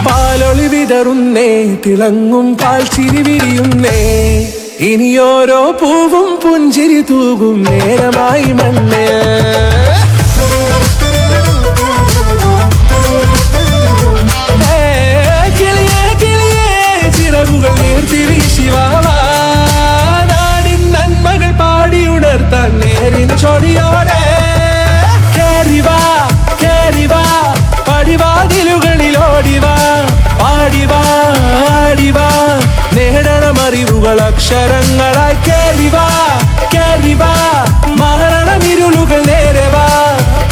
പാലൊളി വിതറുന്നേ, തിളങ്ങും പാൽച്ചിരി വിരിയുന്നേ, ഇനിയോരോ പൂവും പുഞ്ചിരി തൂകും നേരമായി മണ്ണേ. കിളിയേ കിളിയേ ചിറകുകൾ നീർത്തിവീശി വാ, നാടിൻ നന്മകൾ പാടിയുണർത്താൻ നേരിൻ ചൊടിയോടെ. കേറിവാ കേറിവാ പടിവാതിലുകളിൽ ഓടിവാ, പാടിവാ ആടിവാ നേടണം അറിവുകൾ അക്ഷരങ്ങളായി. കേറിവാ കേറിവാ മരണമിരുളുകൾ നേരവാ,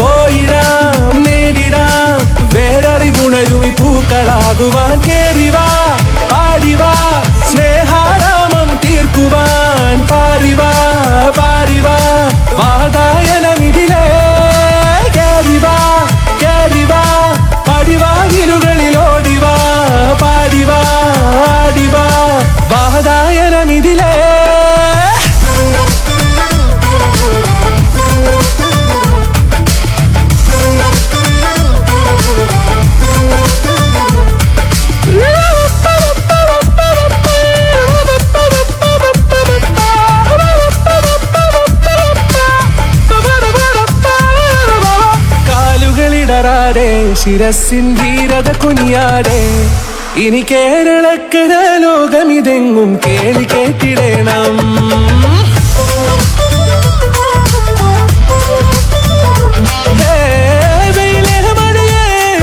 പോയിടാം നേടിടാം വേററിവുണരുമി പൂക്കളാകുവാൻ. കേറിവാ പാടിവാ സ്നേഹാരാമം തീർക്കുവാൻ, പാരിവാ പാരിവാ വാതായനമിതിലേ. കേറിവാ കേറിവാ പടിവാതിലുകളിൽ ഓടിവാ, പാടിവാ ആടിവാ വാതായനമിതിലേ. ശിരസിൻ ധീരത കുനിയാടെ, ഇനി കേരളക്കര ലോകമിതെങ്ങും കേളി കേട്ടിടണം.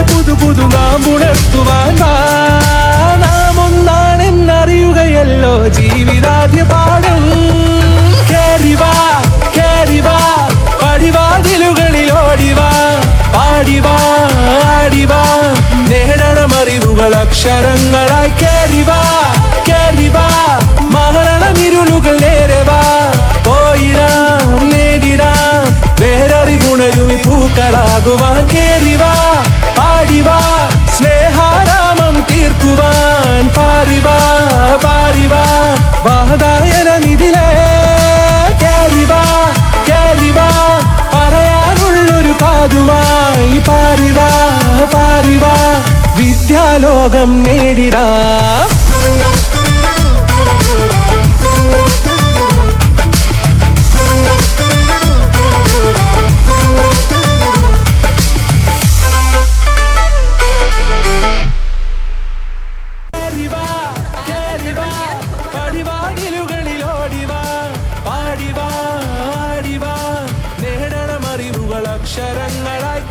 പുതു പുതുമാമ്പുണർത്തുവാൻ നാം ഒന്നാണെന്നറിയുകയല്ലോ ജീവിതാദ്യ പാഠം. കേറിവാ കേറിവാ പടിവാതിലുകളിൽ ഓടിവാ, പാടിവാ ആടിവാ നേടണം അറിവുകൾ അക്ഷരങ്ങളായി. കേറിവാ കേറിവാ മരണമിരുളുകൾ നേരവാ, പോയിടാം നേടിടാം വേററിവുണരുമി പൂക്കളാകുവാൻ. കേറിവാ പാടിവാ സ്നേഹാരാമം തീർക്കുവാൻ, പാരിവാ പാരിവാ വാതായനമിതിലേ. കേറിവാ കേറിവാ പറയാനുള്ളൊരു കാതുമായി, പാരിവാ പാരിവാ വിദ്യാലോകം നേടിടാം. പടിവാതിലുകളിൽ ഓടിവാ, പാടിവാ ആടിവാ നേടണം അറിവുകൾ അക്ഷരങ്ങളായി.